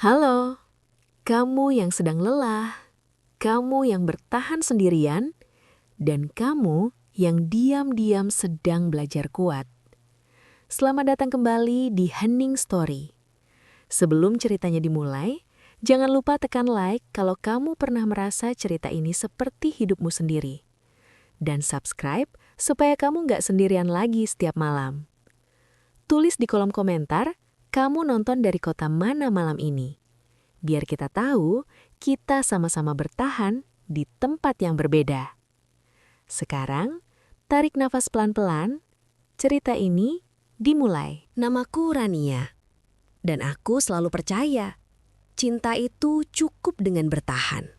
Halo, kamu yang sedang lelah, kamu yang bertahan sendirian, dan kamu yang diam-diam sedang belajar kuat. Selamat datang kembali di Hening Story. Sebelum ceritanya dimulai, jangan lupa tekan like kalau kamu pernah merasa cerita ini seperti hidupmu sendiri. Dan subscribe supaya kamu nggak sendirian lagi setiap malam. Tulis di kolom komentar, kamu nonton dari kota mana malam ini. Biar kita tahu, kita sama-sama bertahan di tempat yang berbeda. Sekarang, tarik nafas pelan-pelan. Cerita ini dimulai. Namaku Rania, dan aku selalu percaya, cinta itu cukup dengan bertahan.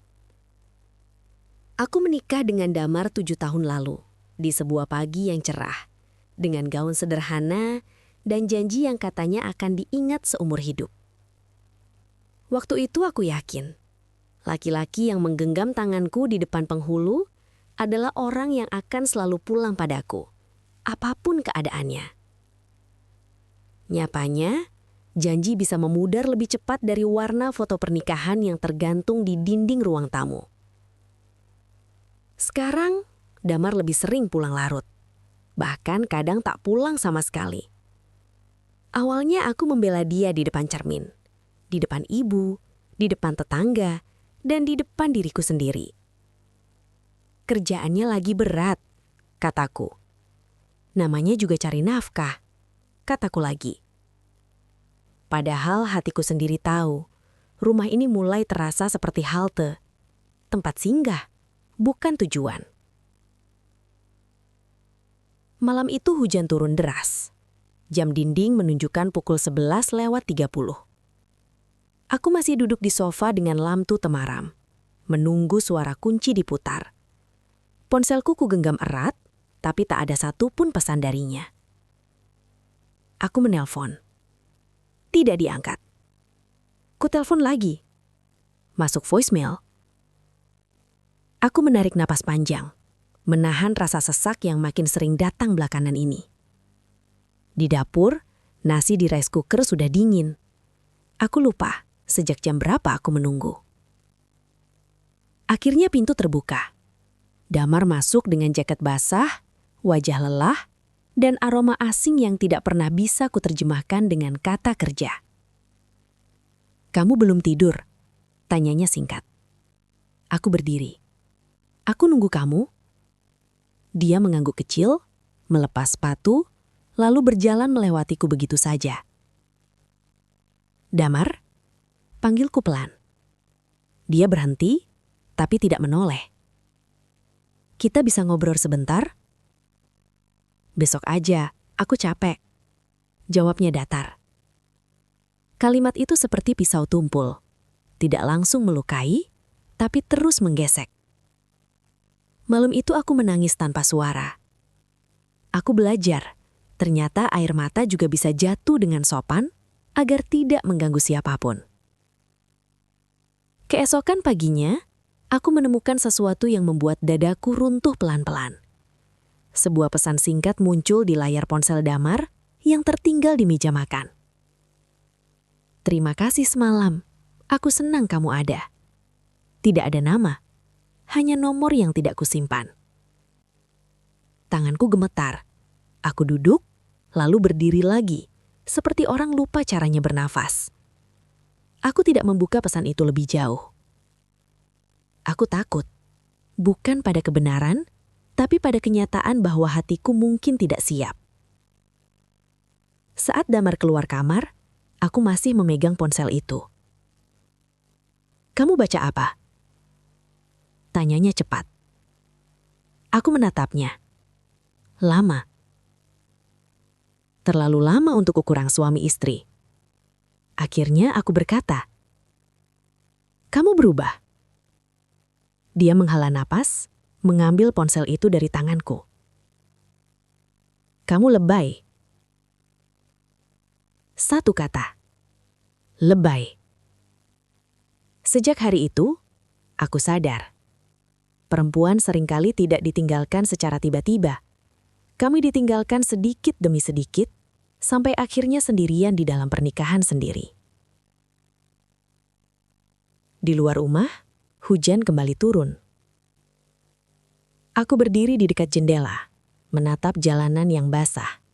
Aku menikah dengan Damar 7 tahun lalu, di sebuah pagi yang cerah, dengan gaun sederhana dan janji yang katanya akan diingat seumur hidup. Waktu itu aku yakin, laki-laki yang menggenggam tanganku di depan penghulu adalah orang yang akan selalu pulang padaku, apapun keadaannya. Nyapanya, janji bisa memudar lebih cepat dari warna foto pernikahan yang tergantung di dinding ruang tamu. Sekarang, Damar lebih sering pulang larut. Bahkan kadang tak pulang sama sekali. Awalnya aku membela dia di depan cermin, di depan ibu, di depan tetangga, dan di depan diriku sendiri. Kerjaannya lagi berat, kataku. Namanya juga cari nafkah, kataku lagi. Padahal hatiku sendiri tahu, rumah ini mulai terasa seperti halte, tempat singgah, bukan tujuan. Malam itu hujan turun deras. Jam dinding menunjukkan pukul 11:30. Aku masih duduk di sofa dengan lampu temaram, menunggu suara kunci diputar. Ponselku kugenggam erat, tapi tak ada satupun pesan darinya. Aku menelpon. Tidak diangkat. Kutelepon lagi. Masuk voicemail. Aku menarik napas panjang, menahan rasa sesak yang makin sering datang belakangan ini. Di dapur, nasi di rice cooker sudah dingin. Aku lupa sejak jam berapa aku menunggu. Akhirnya pintu terbuka. Damar masuk dengan jaket basah, wajah lelah, dan aroma asing yang tidak pernah bisa kuterjemahkan dengan kata kerja. "Kamu belum tidur?" tanyanya singkat. Aku berdiri. "Aku nunggu kamu." Dia mengangguk kecil, melepas sepatu, lalu berjalan melewatiku begitu saja. "Damar?" Panggilku pelan. Dia berhenti, tapi tidak menoleh. "Kita bisa ngobrol sebentar?" "Besok aja, aku capek," jawabnya datar. Kalimat itu seperti pisau tumpul, tidak langsung melukai, tapi terus menggesek. Malam itu aku menangis tanpa suara. Aku belajar, ternyata air mata juga bisa jatuh dengan sopan agar tidak mengganggu siapapun. Keesokan paginya, aku menemukan sesuatu yang membuat dadaku runtuh pelan-pelan. Sebuah pesan singkat muncul di layar ponsel Damar yang tertinggal di meja makan. "Terima kasih semalam, aku senang kamu ada." Tidak ada nama. Hanya nomor yang tidak kusimpan. Tanganku gemetar. Aku duduk, lalu berdiri lagi, seperti orang lupa caranya bernafas. Aku tidak membuka pesan itu lebih jauh. Aku takut, bukan pada kebenaran, tapi pada kenyataan bahwa hatiku mungkin tidak siap. Saat Damar keluar kamar, aku masih memegang ponsel itu. "Kamu baca apa?" tanyanya cepat. Aku menatapnya. Lama. Terlalu lama untuk ukuran suami istri. Akhirnya aku berkata, "Kamu berubah." Dia menghela napas, mengambil ponsel itu dari tanganku. "Kamu lebay." Satu kata. Lebay. Sejak hari itu, aku sadar. Perempuan seringkali tidak ditinggalkan secara tiba-tiba. Kami ditinggalkan sedikit demi sedikit, sampai akhirnya sendirian di dalam pernikahan sendiri. Di luar rumah, hujan kembali turun. Aku berdiri di dekat jendela, menatap jalanan yang basah.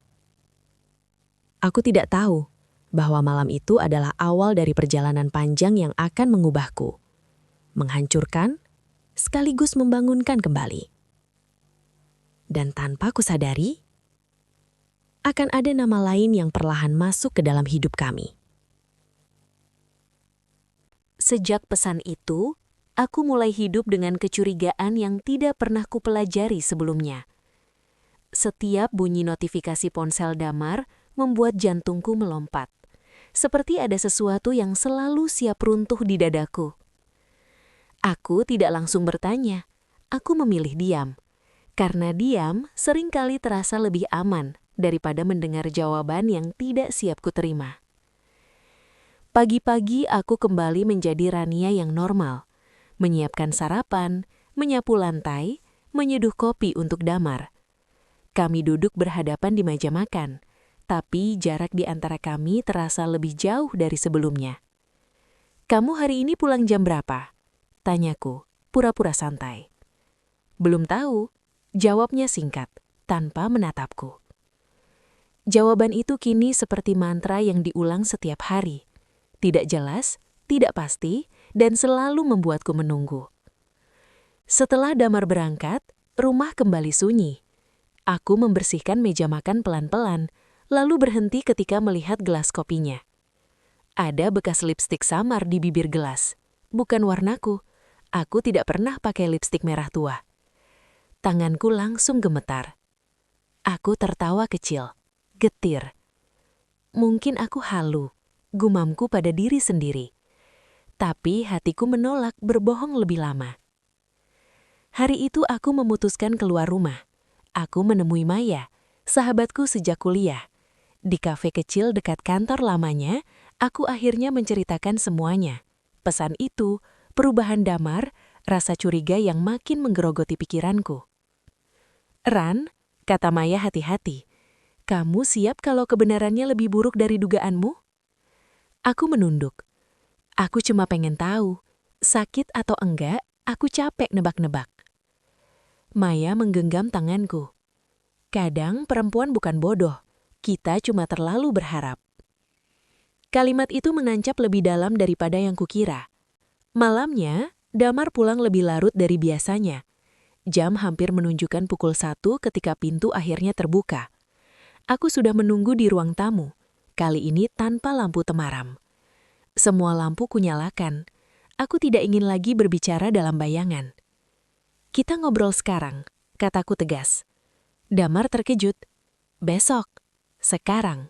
Aku tidak tahu bahwa malam itu adalah awal dari perjalanan panjang yang akan mengubahku, menghancurkan, sekaligus membangunkan kembali. Dan tanpa kusadari, akan ada nama lain yang perlahan masuk ke dalam hidup kami. Sejak pesan itu, aku mulai hidup dengan kecurigaan yang tidak pernah kupelajari sebelumnya. Setiap bunyi notifikasi ponsel Damar membuat jantungku melompat, seperti ada sesuatu yang selalu siap runtuh di dadaku. Aku tidak langsung bertanya, aku memilih diam, karena diam seringkali terasa lebih aman daripada mendengar jawaban yang tidak siap kuterima. Pagi-pagi aku kembali menjadi Rania yang normal, menyiapkan sarapan, menyapu lantai, menyeduh kopi untuk Damar. Kami duduk berhadapan di meja makan, tapi jarak di antara kami terasa lebih jauh dari sebelumnya. "Kamu hari ini pulang jam berapa?" tanyaku, pura-pura santai. "Belum tahu," jawabnya singkat, tanpa menatapku. Jawaban itu kini seperti mantra yang diulang setiap hari. Tidak jelas, tidak pasti, dan selalu membuatku menunggu. Setelah Damar berangkat, rumah kembali sunyi. Aku membersihkan meja makan pelan-pelan, lalu berhenti ketika melihat gelas kopinya. Ada bekas lipstik samar di bibir gelas. Bukan warnaku. Aku tidak pernah pakai lipstik merah tua. Tanganku langsung gemetar. Aku tertawa kecil, getir. Mungkin aku halu. Gumamku pada diri sendiri. Tapi hatiku menolak berbohong lebih lama. Hari itu aku memutuskan keluar rumah. Aku menemui Maya, sahabatku sejak kuliah. Di kafe kecil dekat kantor lamanya, aku akhirnya menceritakan semuanya. Pesan itu, perubahan Damar, rasa curiga yang makin menggerogoti pikiranku. "Ran," kata Maya hati-hati, "kamu siap kalau kebenarannya lebih buruk dari dugaanmu?" Aku menunduk. Aku cuma pengen tahu, sakit atau enggak, aku capek nebak-nebak. Maya menggenggam tanganku. "Kadang perempuan bukan bodoh, kita cuma terlalu berharap." Kalimat itu menancap lebih dalam daripada yang kukira. Malamnya, Damar pulang lebih larut dari biasanya. Jam hampir menunjukkan pukul 1 ketika pintu akhirnya terbuka. Aku sudah menunggu di ruang tamu. Kali ini tanpa lampu temaram. Semua lampu kunyalakan. Aku tidak ingin lagi berbicara dalam bayangan. "Kita ngobrol sekarang," kataku tegas. Damar terkejut. "Besok." "Sekarang."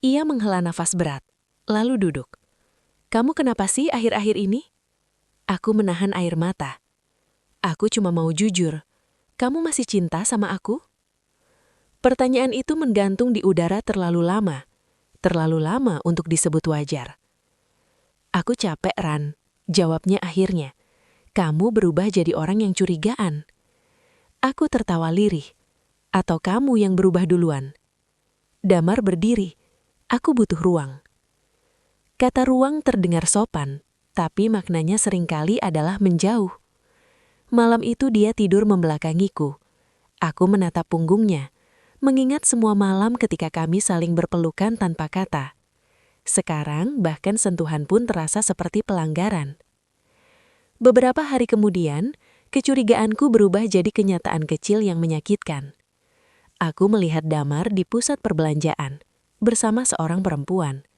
Ia menghela nafas berat, lalu duduk. "Kamu kenapa sih akhir-akhir ini?" Aku menahan air mata. "Aku cuma mau jujur. Kamu masih cinta sama aku?" Pertanyaan itu menggantung di udara terlalu lama. Terlalu lama untuk disebut wajar. "Aku capek, Ran," jawabnya akhirnya. "Kamu berubah jadi orang yang curigaan." Aku tertawa lirih. "Atau kamu yang berubah duluan?" Damar berdiri. Aku butuh ruang. Kata ruang terdengar sopan, tapi maknanya seringkali adalah menjauh. Malam itu dia tidur membelakangiku. Aku menatap punggungnya, mengingat semua malam ketika kami saling berpelukan tanpa kata. Sekarang bahkan sentuhan pun terasa seperti pelanggaran. Beberapa hari kemudian, kecurigaanku berubah jadi kenyataan kecil yang menyakitkan. Aku melihat Damar di pusat perbelanjaan, bersama seorang perempuan.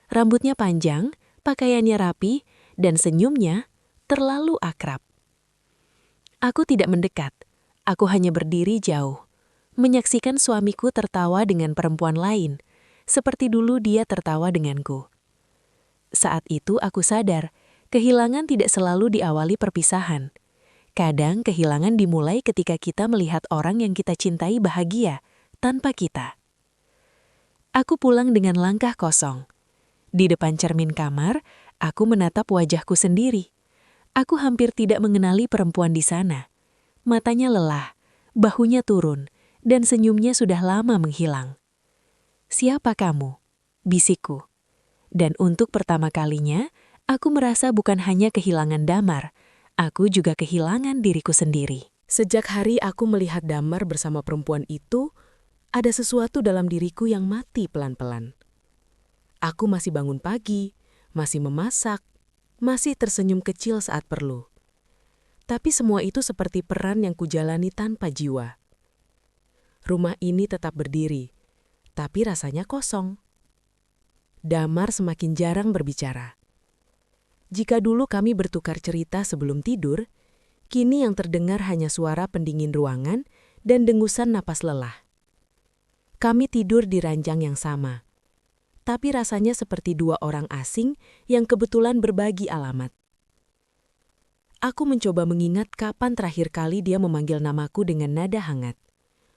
Rambutnya panjang, pakaiannya rapi, dan senyumnya terlalu akrab. Aku tidak mendekat, aku hanya berdiri jauh, menyaksikan suamiku tertawa dengan perempuan lain, seperti dulu dia tertawa denganku. Saat itu aku sadar, kehilangan tidak selalu diawali perpisahan. Kadang kehilangan dimulai ketika kita melihat orang yang kita cintai bahagia tanpa kita. Aku pulang dengan langkah kosong. Di depan cermin kamar, aku menatap wajahku sendiri. Aku hampir tidak mengenali perempuan di sana. Matanya lelah, bahunya turun, dan senyumnya sudah lama menghilang. "Siapa kamu?" bisikku. Dan untuk pertama kalinya, Aku merasa bukan hanya kehilangan Damar, aku juga kehilangan diriku sendiri. Sejak hari aku melihat Damar bersama perempuan itu, ada sesuatu dalam diriku yang mati pelan-pelan. Aku masih bangun pagi, masih memasak, masih tersenyum kecil saat perlu. Tapi semua itu seperti peran yang kujalani tanpa jiwa. Rumah ini tetap berdiri, tapi rasanya kosong. Damar semakin jarang berbicara. Jika dulu kami bertukar cerita sebelum tidur, kini yang terdengar hanya suara pendingin ruangan dan dengusan napas lelah. Kami tidur di ranjang yang sama, tapi rasanya seperti dua orang asing yang kebetulan berbagi alamat. Aku mencoba mengingat kapan terakhir kali dia memanggil namaku dengan nada hangat.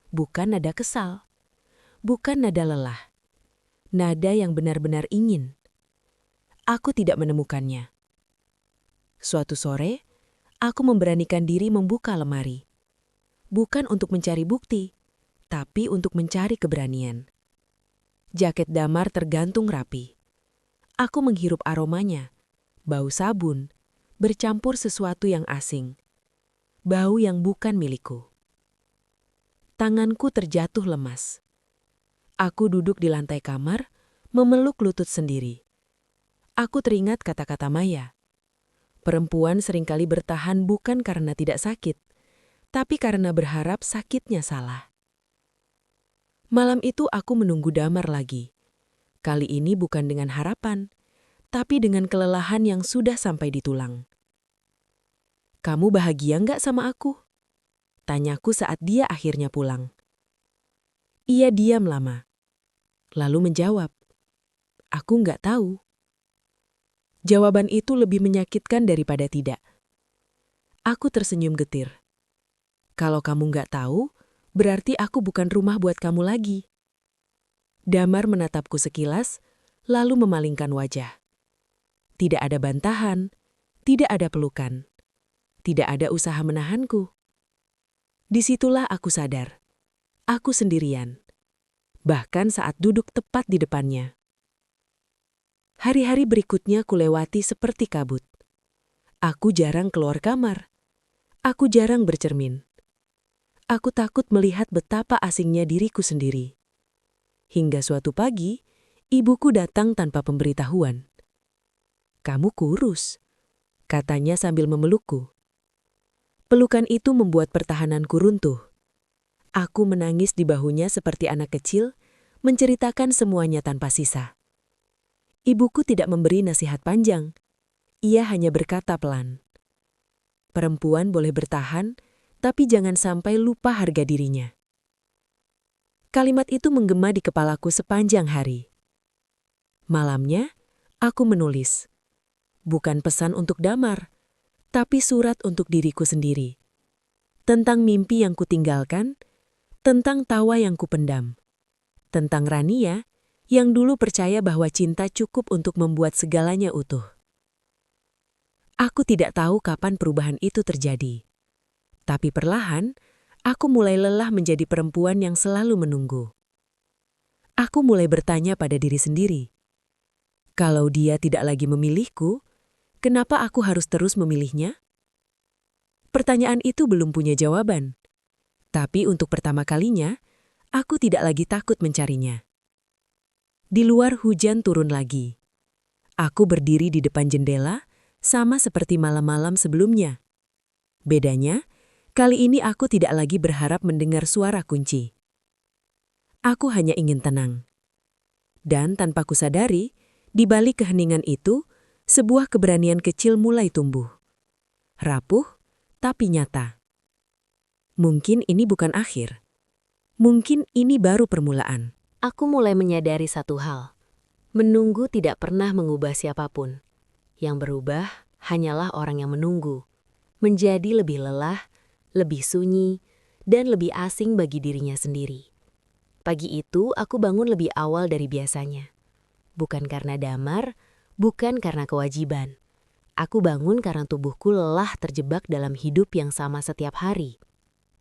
Bukan nada kesal, bukan nada lelah. Nada yang benar-benar ingin. Aku tidak menemukannya. Suatu sore, aku memberanikan diri membuka lemari. Bukan untuk mencari bukti, tapi untuk mencari keberanian. Jaket Damar tergantung rapi. Aku menghirup aromanya, bau sabun, bercampur sesuatu yang asing. Bau yang bukan milikku. Tanganku terjatuh lemas. Aku duduk di lantai kamar, memeluk lutut sendiri. Aku teringat kata-kata Maya. Perempuan seringkali bertahan bukan karena tidak sakit, tapi karena berharap sakitnya salah. Malam itu aku menunggu Damar lagi. Kali ini bukan dengan harapan, tapi dengan kelelahan yang sudah sampai di tulang. "Kamu bahagia nggak sama aku?" Tanyaku saat dia akhirnya pulang. Ia diam lama, lalu menjawab, "Aku nggak tahu." Jawaban itu lebih menyakitkan daripada tidak. Aku tersenyum getir. "Kalau kamu nggak tahu, berarti aku bukan rumah buat kamu lagi." Damar menatapku sekilas, lalu memalingkan wajah. Tidak ada bantahan, tidak ada pelukan, tidak ada usaha menahanku. Disitulah aku sadar, aku sendirian, bahkan saat duduk tepat di depannya. Hari-hari berikutnya kulewati seperti kabut. Aku jarang keluar kamar. Aku jarang bercermin. Aku takut melihat betapa asingnya diriku sendiri. Hingga suatu pagi, ibuku datang tanpa pemberitahuan. "Kamu kurus," katanya sambil memelukku. Pelukan itu membuat pertahananku runtuh. Aku menangis di bahunya seperti anak kecil, menceritakan semuanya tanpa sisa. Ibuku tidak memberi nasihat panjang. Ia hanya berkata pelan, "Perempuan boleh bertahan, tapi jangan sampai lupa harga dirinya." Kalimat itu menggema di kepalaku sepanjang hari. Malamnya, aku menulis. Bukan pesan untuk Damar, tapi surat untuk diriku sendiri. Tentang mimpi yang kutinggalkan, tentang tawa yang kupendam, tentang Rania yang dulu percaya bahwa cinta cukup untuk membuat segalanya utuh. Aku tidak tahu kapan perubahan itu terjadi. Tapi perlahan, aku mulai lelah menjadi perempuan yang selalu menunggu. Aku mulai bertanya pada diri sendiri. Kalau dia tidak lagi memilihku, kenapa aku harus terus memilihnya? Pertanyaan itu belum punya jawaban. Tapi untuk pertama kalinya, aku tidak lagi takut mencarinya. Di luar hujan turun lagi. Aku berdiri di depan jendela, sama seperti malam-malam sebelumnya. Bedanya, kali ini aku tidak lagi berharap mendengar suara kunci. Aku hanya ingin tenang. Dan tanpa kusadari, di balik keheningan itu, sebuah keberanian kecil mulai tumbuh. Rapuh, tapi nyata. Mungkin ini bukan akhir. Mungkin ini baru permulaan. Aku mulai menyadari satu hal. Menunggu tidak pernah mengubah siapapun. Yang berubah hanyalah orang yang menunggu. Menjadi lebih lelah, lebih sunyi, dan lebih asing bagi dirinya sendiri. Pagi itu aku bangun lebih awal dari biasanya. Bukan karena Damar, bukan karena kewajiban. Aku bangun karena tubuhku lelah terjebak dalam hidup yang sama setiap hari.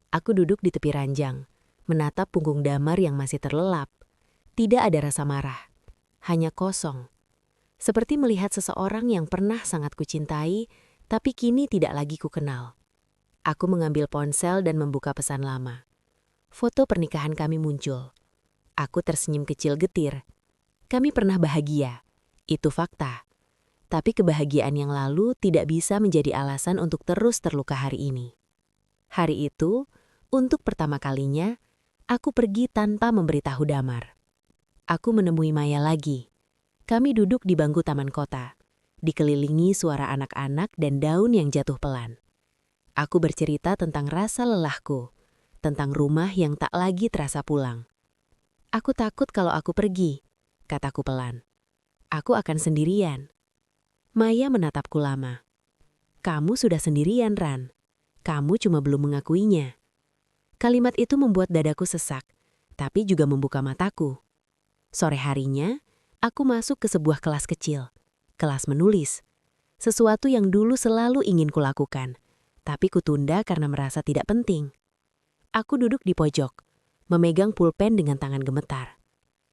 Aku duduk di tepi ranjang, menatap punggung Damar yang masih terlelap. Tidak ada rasa marah, hanya kosong. Seperti melihat seseorang yang pernah sangat kucintai, tapi kini tidak lagi kukenal. Aku mengambil ponsel dan membuka pesan lama. Foto pernikahan kami muncul. Aku tersenyum kecil getir. Kami pernah bahagia. Itu fakta. Tapi kebahagiaan yang lalu tidak bisa menjadi alasan untuk terus terluka hari ini. Hari itu, untuk pertama kalinya, aku pergi tanpa memberitahu Damar. Aku menemui Maya lagi. Kami duduk di bangku taman kota, dikelilingi suara anak-anak dan daun yang jatuh pelan. Aku bercerita tentang rasa lelahku, tentang rumah yang tak lagi terasa pulang. Aku takut kalau aku pergi, kataku pelan. Aku akan sendirian. Maya menatapku lama. Kamu sudah sendirian, Ran. Kamu cuma belum mengakuinya. Kalimat itu membuat dadaku sesak, tapi juga membuka mataku. Sore harinya, aku masuk ke sebuah kelas kecil, kelas menulis. Sesuatu yang dulu selalu ingin kulakukan, tapi kutunda karena merasa tidak penting. Aku duduk di pojok, memegang pulpen dengan tangan gemetar.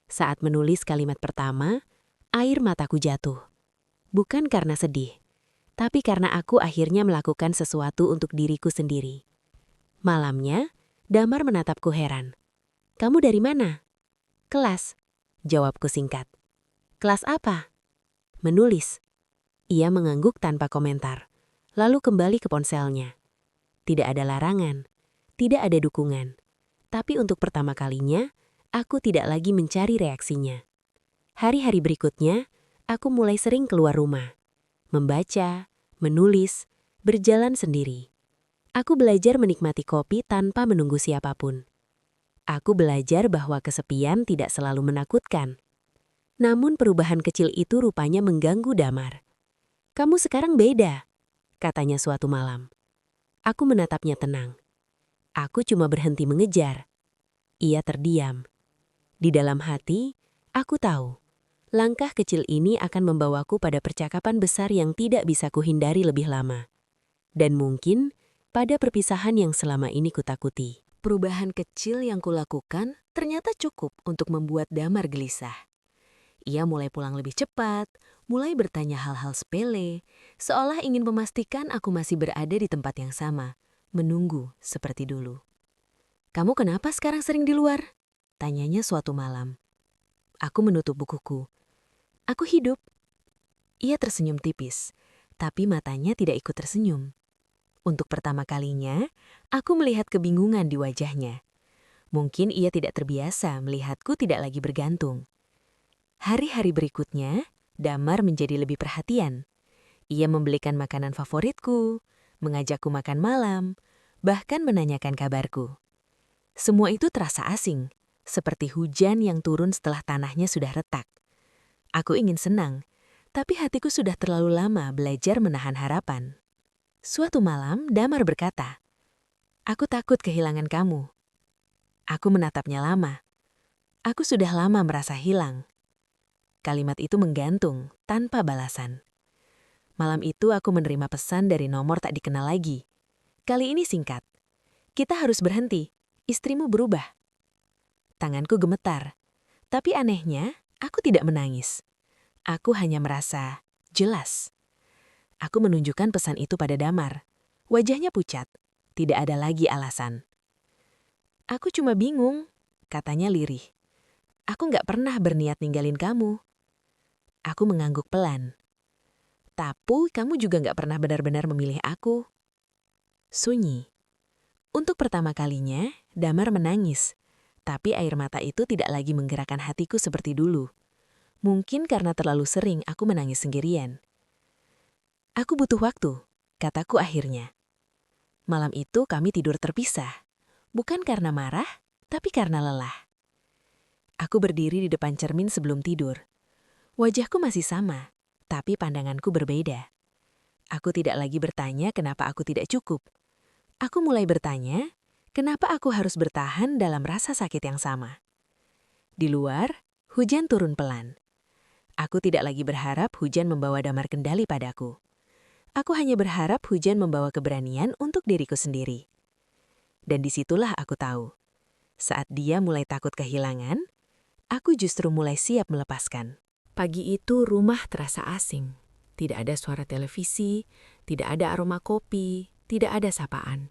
Saat menulis kalimat pertama, air mataku jatuh. Bukan karena sedih, tapi karena aku akhirnya melakukan sesuatu untuk diriku sendiri. Malamnya, Damar menatapku heran. Kamu dari mana? Kelas, jawabku singkat. Kelas apa? Menulis. Ia mengangguk tanpa komentar, lalu kembali ke ponselnya. Tidak ada larangan, tidak ada dukungan. Tapi untuk pertama kalinya, aku tidak lagi mencari reaksinya. Hari-hari berikutnya, aku mulai sering keluar rumah. Membaca, menulis, berjalan sendiri. Aku belajar menikmati kopi tanpa menunggu siapapun. Aku belajar bahwa kesepian tidak selalu menakutkan. Namun perubahan kecil itu rupanya mengganggu Damar. Kamu sekarang beda, katanya suatu malam. Aku menatapnya tenang. Aku cuma berhenti mengejar. Ia terdiam. Di dalam hati, aku tahu, langkah kecil ini akan membawaku pada percakapan besar yang tidak bisa kuhindari lebih lama. Dan mungkin pada perpisahan yang selama ini kutakuti. Perubahan kecil yang kulakukan ternyata cukup untuk membuat Damar gelisah. Ia mulai pulang lebih cepat, mulai bertanya hal-hal sepele, seolah ingin memastikan aku masih berada di tempat yang sama, menunggu seperti dulu. "Kamu kenapa sekarang sering di luar?" tanyanya suatu malam. Aku menutup bukuku. "Aku hidup." Ia tersenyum tipis, tapi matanya tidak ikut tersenyum. Untuk pertama kalinya, aku melihat kebingungan di wajahnya. Mungkin ia tidak terbiasa melihatku tidak lagi bergantung. Hari-hari berikutnya, Damar menjadi lebih perhatian. Ia membelikan makanan favoritku, mengajakku makan malam, bahkan menanyakan kabarku. Semua itu terasa asing, seperti hujan yang turun setelah tanahnya sudah retak. Aku ingin senang, tapi hatiku sudah terlalu lama belajar menahan harapan. Suatu malam, Damar berkata, "Aku takut kehilangan kamu." Aku menatapnya lama. Aku sudah lama merasa hilang. Kalimat itu menggantung, tanpa balasan. Malam itu aku menerima pesan dari nomor tak dikenal lagi. Kali ini singkat. "Kita harus berhenti, istrimu berubah." Tanganku gemetar. Tapi anehnya, aku tidak menangis. Aku hanya merasa jelas. Aku menunjukkan pesan itu pada Damar. Wajahnya pucat. Tidak ada lagi alasan. "Aku cuma bingung," katanya lirih. "Aku nggak pernah berniat ninggalin kamu." Aku mengangguk pelan. "Tapi kamu juga nggak pernah benar-benar memilih aku." Sunyi. Untuk pertama kalinya, Damar menangis. Tapi air mata itu tidak lagi menggerakkan hatiku seperti dulu. Mungkin karena terlalu sering aku menangis sendirian. "Aku butuh waktu," kataku akhirnya. Malam itu kami tidur terpisah. Bukan karena marah, tapi karena lelah. Aku berdiri di depan cermin sebelum tidur. Wajahku masih sama, tapi pandanganku berbeda. Aku tidak lagi bertanya kenapa aku tidak cukup. Aku mulai bertanya, kenapa aku harus bertahan dalam rasa sakit yang sama. Di luar, hujan turun pelan. Aku tidak lagi berharap hujan membawa Damar kendali padaku. Aku hanya berharap hujan membawa keberanian untuk diriku sendiri. Dan disitulah aku tahu, saat dia mulai takut kehilangan, aku justru mulai siap melepaskan. Pagi itu rumah terasa asing. Tidak ada suara televisi, tidak ada aroma kopi, tidak ada sapaan.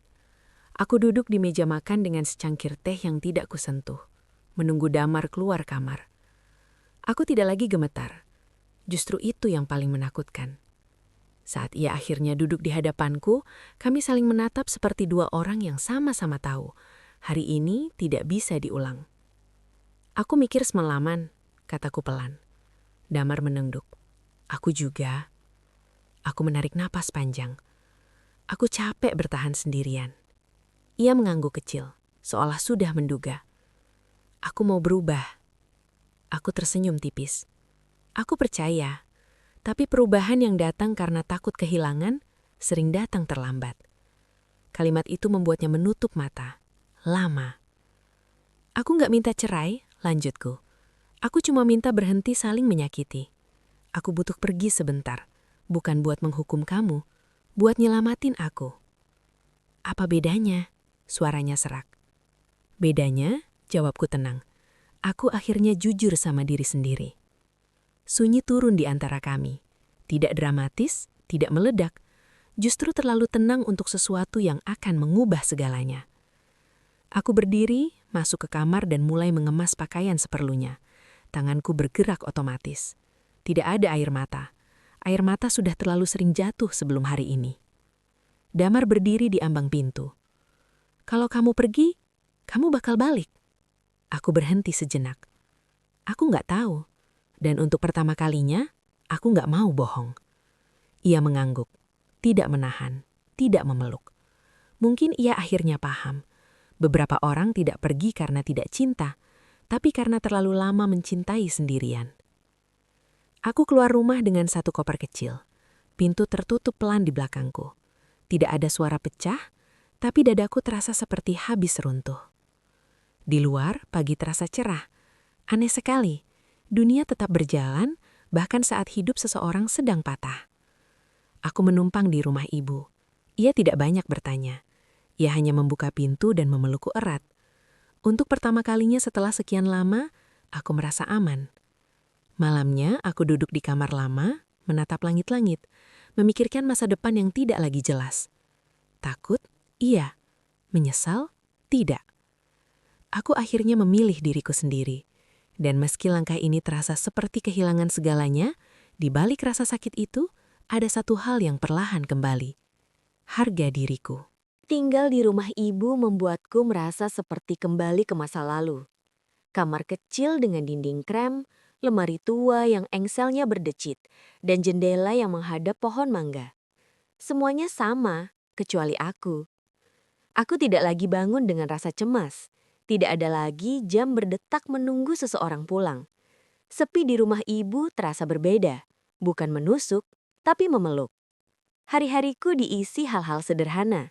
Aku duduk di meja makan dengan secangkir teh yang tidak kusentuh, menunggu Damar keluar kamar. Aku tidak lagi gemetar. Justru itu yang paling menakutkan. Saat ia akhirnya duduk di hadapanku, kami saling menatap seperti dua orang yang sama-sama tahu. Hari ini tidak bisa diulang. Aku mikir semalaman, kataku pelan. Damar menunduk. Aku juga. Aku menarik napas panjang. Aku capek bertahan sendirian. Ia mengangguk kecil, seolah sudah menduga. Aku mau berubah. Aku tersenyum tipis. Aku percaya, tapi perubahan yang datang karena takut kehilangan sering datang terlambat. Kalimat itu membuatnya menutup mata. Lama. Aku nggak minta cerai, lanjutku. Aku cuma minta berhenti saling menyakiti. Aku butuh pergi sebentar, bukan buat menghukum kamu, buat nyelamatin aku. Apa bedanya? Suaranya serak. Bedanya, jawabku tenang. Aku akhirnya jujur sama diri sendiri. Sunyi turun di antara kami. Tidak dramatis, tidak meledak, justru terlalu tenang untuk sesuatu yang akan mengubah segalanya. Aku berdiri, masuk ke kamar dan mulai mengemas pakaian seperlunya. Tanganku bergerak otomatis. Tidak ada air mata. Air mata sudah terlalu sering jatuh sebelum hari ini. Damar berdiri di ambang pintu. Kalau kamu pergi, kamu bakal balik. Aku berhenti sejenak. Aku nggak tahu. Dan untuk pertama kalinya, aku nggak mau bohong. Ia mengangguk. Tidak menahan. Tidak memeluk. Mungkin ia akhirnya paham. Beberapa orang tidak pergi karena tidak cinta, tapi karena terlalu lama mencintai sendirian. Aku keluar rumah dengan satu koper kecil. Pintu tertutup pelan di belakangku. Tidak ada suara pecah, tapi dadaku terasa seperti habis runtuh. Di luar, pagi terasa cerah. Aneh sekali, dunia tetap berjalan, bahkan saat hidup seseorang sedang patah. Aku menumpang di rumah ibu. Ia tidak banyak bertanya. Ia hanya membuka pintu dan memelukku erat. Untuk pertama kalinya setelah sekian lama, aku merasa aman. Malamnya, aku duduk di kamar lama, menatap langit-langit, memikirkan masa depan yang tidak lagi jelas. Takut? Iya. Menyesal? Tidak. Aku akhirnya memilih diriku sendiri. Dan meski langkah ini terasa seperti kehilangan segalanya, di balik rasa sakit itu, ada satu hal yang perlahan kembali. Harga diriku. Tinggal di rumah ibu membuatku merasa seperti kembali ke masa lalu. Kamar kecil dengan dinding krem, lemari tua yang engselnya berdecit, dan jendela yang menghadap pohon mangga. Semuanya sama, kecuali aku. Aku tidak lagi bangun dengan rasa cemas. Tidak ada lagi jam berdetak menunggu seseorang pulang. Sepi di rumah ibu terasa berbeda, bukan menusuk, tapi memeluk. Hari-hariku diisi hal-hal sederhana.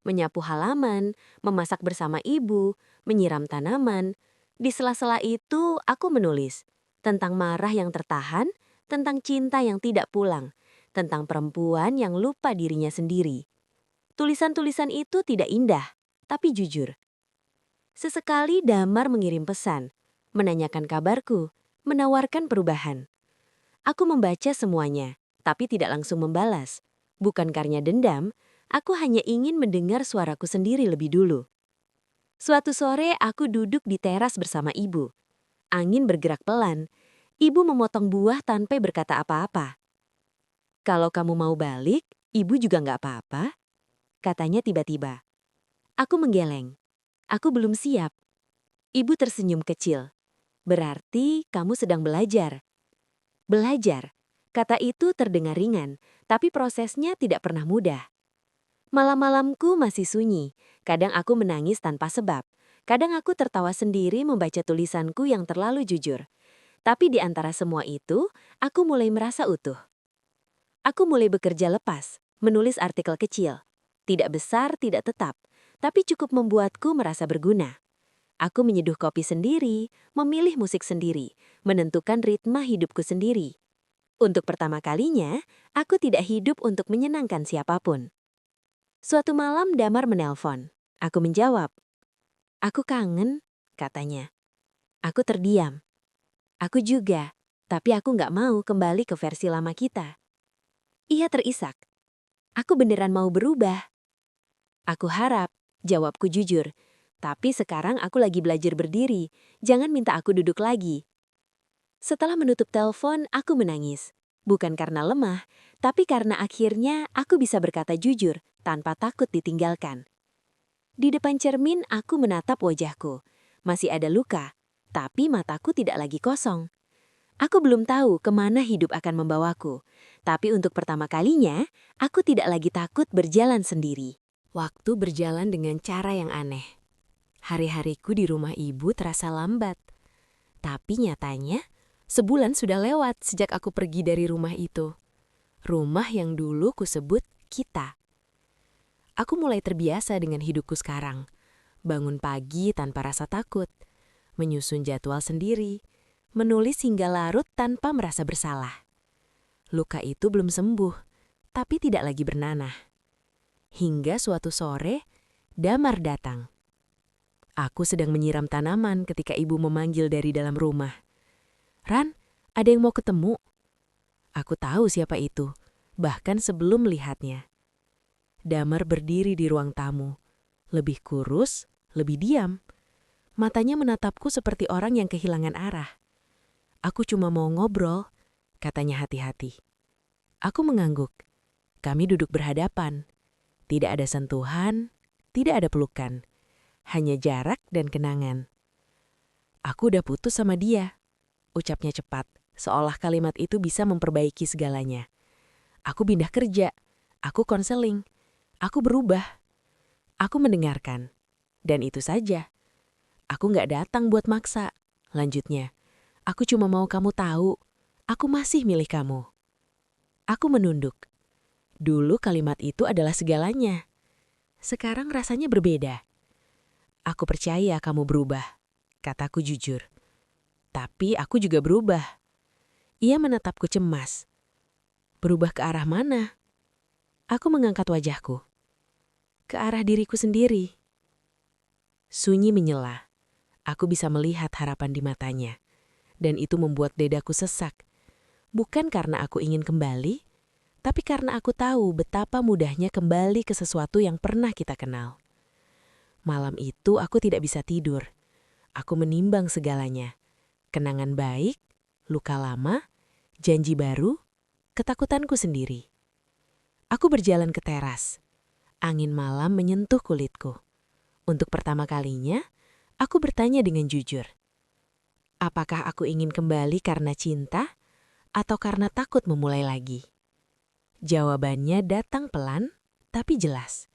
Menyapu halaman, memasak bersama ibu, menyiram tanaman. Di sela-sela itu aku menulis tentang marah yang tertahan, tentang cinta yang tidak pulang, tentang perempuan yang lupa dirinya sendiri. Tulisan-tulisan itu tidak indah, tapi jujur. Sesekali Damar mengirim pesan, menanyakan kabarku, menawarkan perubahan. Aku membaca semuanya, tapi tidak langsung membalas. Bukan karena dendam, aku hanya ingin mendengar suaraku sendiri lebih dulu. Suatu sore aku duduk di teras bersama ibu. Angin bergerak pelan. Ibu memotong buah tanpa berkata apa-apa. Kalau kamu mau balik, ibu juga nggak apa-apa, katanya tiba-tiba. Aku menggeleng. Aku belum siap. Ibu tersenyum kecil. Berarti kamu sedang belajar. Belajar. Kata itu terdengar ringan, tapi prosesnya tidak pernah mudah. Malam-malamku masih sunyi. Kadang aku menangis tanpa sebab. Kadang aku tertawa sendiri membaca tulisanku yang terlalu jujur. Tapi di antara semua itu, aku mulai merasa utuh. Aku mulai bekerja lepas, menulis artikel kecil. Tidak besar, tidak tetap, tapi cukup membuatku merasa berguna. Aku menyeduh kopi sendiri, memilih musik sendiri, menentukan ritme hidupku sendiri. Untuk pertama kalinya, aku tidak hidup untuk menyenangkan siapapun. Suatu malam Damar menelpon. Aku menjawab. Aku kangen, katanya. Aku terdiam. Aku juga. Tapi aku nggak mau kembali ke versi lama kita. Ia terisak. Aku beneran mau berubah. Aku harap, jawabku jujur. Tapi sekarang aku lagi belajar berdiri. Jangan minta aku duduk lagi. Setelah menutup telepon, aku menangis. Bukan karena lemah, tapi karena akhirnya aku bisa berkata jujur tanpa takut ditinggalkan. Di depan cermin, aku menatap wajahku. Masih ada luka, tapi mataku tidak lagi kosong. Aku belum tahu kemana hidup akan membawaku, tapi untuk pertama kalinya, aku tidak lagi takut berjalan sendiri. Waktu berjalan dengan cara yang aneh. Hari-hariku di rumah ibu terasa lambat. Tapi nyatanya, sebulan sudah lewat sejak aku pergi dari rumah itu. Rumah yang dulu kusebut kita. Aku mulai terbiasa dengan hidupku sekarang. Bangun pagi tanpa rasa takut. Menyusun jadwal sendiri. Menulis hingga larut tanpa merasa bersalah. Luka itu belum sembuh, tapi tidak lagi bernanah. Hingga suatu sore, Damar datang. Aku sedang menyiram tanaman ketika ibu memanggil dari dalam rumah. "Ran, ada yang mau ketemu." Aku tahu siapa itu, bahkan sebelum melihatnya. Damar berdiri di ruang tamu. Lebih kurus, lebih diam. Matanya menatapku seperti orang yang kehilangan arah. "Aku cuma mau ngobrol," katanya hati-hati. Aku mengangguk. Kami duduk berhadapan. Tidak ada sentuhan, tidak ada pelukan. Hanya jarak dan kenangan. "Aku udah putus sama dia," ucapnya cepat, seolah kalimat itu bisa memperbaiki segalanya. "Aku pindah kerja, aku konseling, aku berubah." Aku mendengarkan. Dan itu saja. "Aku nggak datang buat maksa," lanjutnya. "Aku cuma mau kamu tahu, aku masih milih kamu." Aku menunduk. Dulu kalimat itu adalah segalanya. Sekarang rasanya berbeda. "Aku percaya kamu berubah," kataku jujur. "Tapi aku juga berubah." Ia menatapku cemas. "Berubah ke arah mana?" Aku mengangkat wajahku. "Ke arah diriku sendiri." Sunyi menyela. Aku bisa melihat harapan di matanya. Dan itu membuat dadaku sesak. Bukan karena aku ingin kembali, tapi karena aku tahu betapa mudahnya kembali ke sesuatu yang pernah kita kenal. Malam itu aku tidak bisa tidur. Aku menimbang segalanya. Kenangan baik, luka lama, janji baru, ketakutanku sendiri. Aku berjalan ke teras. Angin malam menyentuh kulitku. Untuk pertama kalinya, aku bertanya dengan jujur. Apakah aku ingin kembali karena cinta atau karena takut memulai lagi? Jawabannya datang pelan, tapi jelas.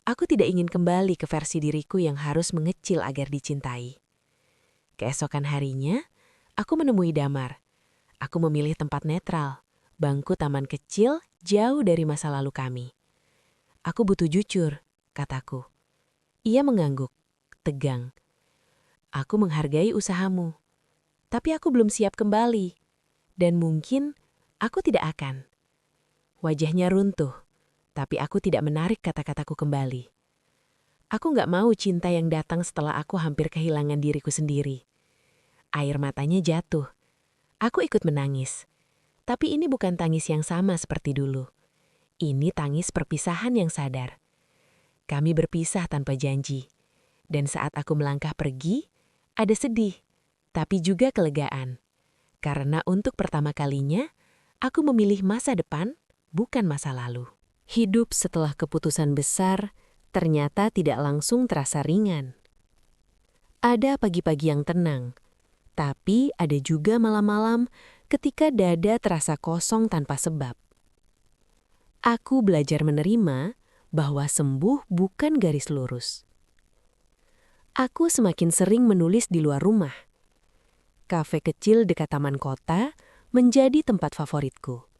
Aku tidak ingin kembali ke versi diriku yang harus mengecil agar dicintai. Keesokan harinya, aku menemui Damar. Aku memilih tempat netral, bangku taman kecil jauh dari masa lalu kami. "Aku butuh jujur," kataku. Ia mengangguk, tegang. "Aku menghargai usahamu, tapi aku belum siap kembali. Dan mungkin aku tidak akan." Wajahnya runtuh, tapi aku tidak menarik kata-kataku kembali. Aku nggak mau cinta yang datang setelah aku hampir kehilangan diriku sendiri. Air matanya jatuh. Aku ikut menangis. Tapi ini bukan tangis yang sama seperti dulu. Ini tangis perpisahan yang sadar. Kami berpisah tanpa janji. Dan saat aku melangkah pergi, ada sedih, tapi juga kelegaan. Karena untuk pertama kalinya, aku memilih masa depan, bukan masa lalu. Hidup setelah keputusan besar ternyata tidak langsung terasa ringan. Ada pagi-pagi yang tenang, tapi ada juga malam-malam ketika dada terasa kosong tanpa sebab. Aku belajar menerima bahwa sembuh bukan garis lurus. Aku semakin sering menulis di luar rumah. Kafe kecil dekat taman kota menjadi tempat favoritku.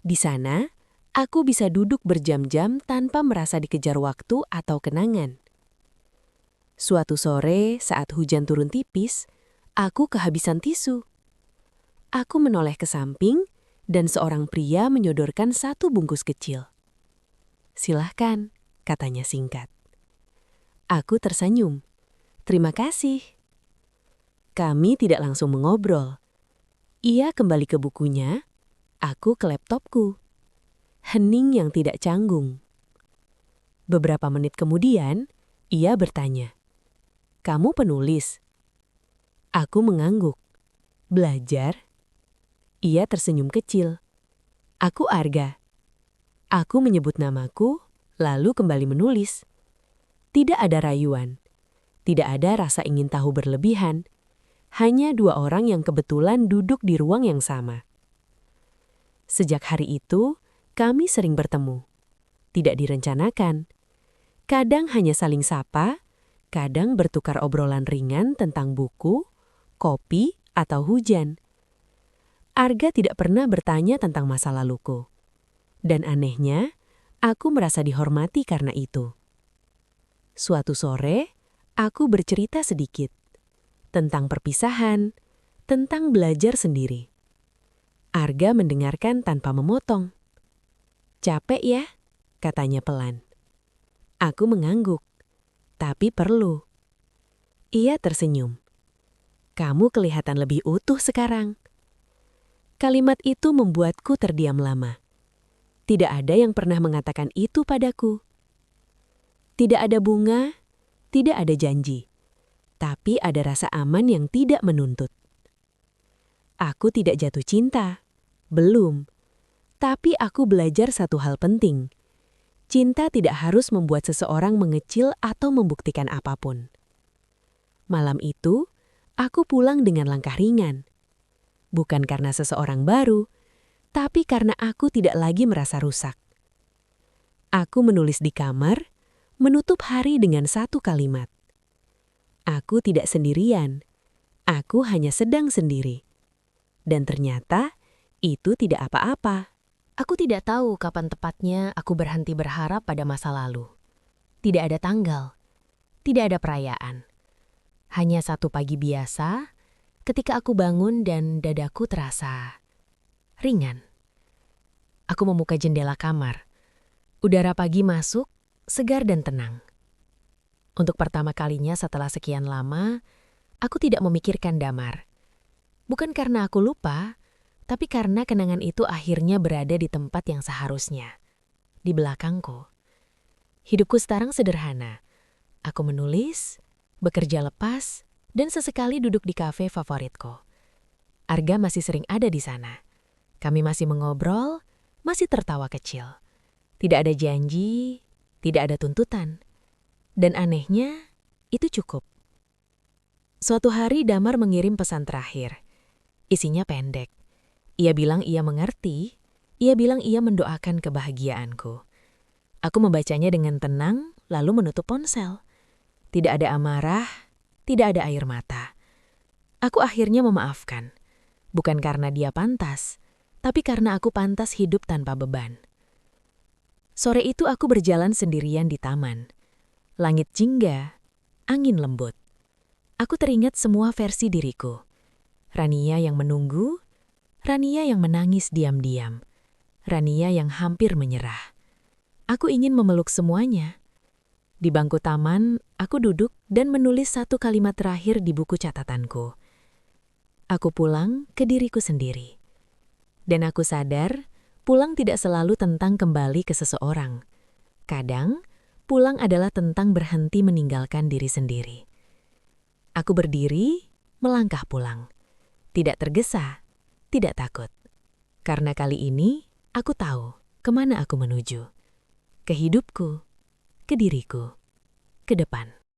Di sana, aku bisa duduk berjam-jam tanpa merasa dikejar waktu atau kenangan. Suatu sore saat hujan turun tipis, aku kehabisan tisu. Aku menoleh ke samping dan seorang pria menyodorkan satu bungkus kecil. "Silahkan," katanya singkat. Aku tersenyum. "Terima kasih." Kami tidak langsung mengobrol. Ia kembali ke bukunya, aku ke laptopku. Hening yang tidak canggung. Beberapa menit kemudian, ia bertanya, "Kamu penulis?" Aku mengangguk. "Belajar?" Ia tersenyum kecil. "Aku Arga." Aku menyebut namaku, lalu kembali menulis. Tidak ada rayuan. Tidak ada rasa ingin tahu berlebihan. Hanya dua orang yang kebetulan duduk di ruang yang sama. Sejak hari itu, kami sering bertemu. Tidak direncanakan. Kadang hanya saling sapa, kadang bertukar obrolan ringan tentang buku, kopi, atau hujan. Arga tidak pernah bertanya tentang masa laluku. Dan anehnya, aku merasa dihormati karena itu. Suatu sore, aku bercerita sedikit. Tentang perpisahan, tentang belajar sendiri. Arga mendengarkan tanpa memotong. "Capek ya?" katanya pelan. Aku mengangguk. "Tapi perlu." Ia tersenyum. "Kamu kelihatan lebih utuh sekarang." Kalimat itu membuatku terdiam lama. Tidak ada yang pernah mengatakan itu padaku. Tidak ada bunga, tidak ada janji. Tapi ada rasa aman yang tidak menuntut. Aku tidak jatuh cinta. Belum. Tapi aku belajar satu hal penting. Cinta tidak harus membuat seseorang mengecil atau membuktikan apapun. Malam itu, aku pulang dengan langkah ringan. Bukan karena seseorang baru, tapi karena aku tidak lagi merasa rusak. Aku menulis di kamar, menutup hari dengan satu kalimat. Aku tidak sendirian. Aku hanya sedang sendiri. Dan ternyata, itu tidak apa-apa. Aku tidak tahu kapan tepatnya aku berhenti berharap pada masa lalu. Tidak ada tanggal, tidak ada perayaan. Hanya satu pagi biasa, ketika aku bangun dan dadaku terasa ringan. Aku membuka jendela kamar. Udara pagi masuk, segar dan tenang. Untuk pertama kalinya setelah sekian lama, aku tidak memikirkan Damar. Bukan karena aku lupa, tapi karena kenangan itu akhirnya berada di tempat yang seharusnya, di belakangku. Hidupku sekarang sederhana. Aku menulis, bekerja lepas, dan sesekali duduk di kafe favoritku. Arga masih sering ada di sana. Kami masih mengobrol, masih tertawa kecil. Tidak ada janji, tidak ada tuntutan. Dan anehnya, itu cukup. Suatu hari Damar mengirim pesan terakhir. Isinya pendek. Ia bilang ia mengerti, ia bilang ia mendoakan kebahagiaanku. Aku membacanya dengan tenang, lalu menutup ponsel. Tidak ada amarah, tidak ada air mata. Aku akhirnya memaafkan. Bukan karena dia pantas, tapi karena aku pantas hidup tanpa beban. Sore itu aku berjalan sendirian di taman. Langit jingga, angin lembut. Aku teringat semua versi diriku. Rania yang menunggu, Rania yang menangis diam-diam, Rania yang hampir menyerah. Aku ingin memeluk semuanya. Di bangku taman, aku duduk dan menulis satu kalimat terakhir di buku catatanku. Aku pulang ke diriku sendiri. Dan aku sadar, pulang tidak selalu tentang kembali ke seseorang. Kadang, pulang adalah tentang berhenti meninggalkan diri sendiri. Aku berdiri, melangkah pulang. Tidak tergesa, tidak takut. Karena kali ini, aku tahu kemana aku menuju. Ke hidupku, ke diriku, ke depan.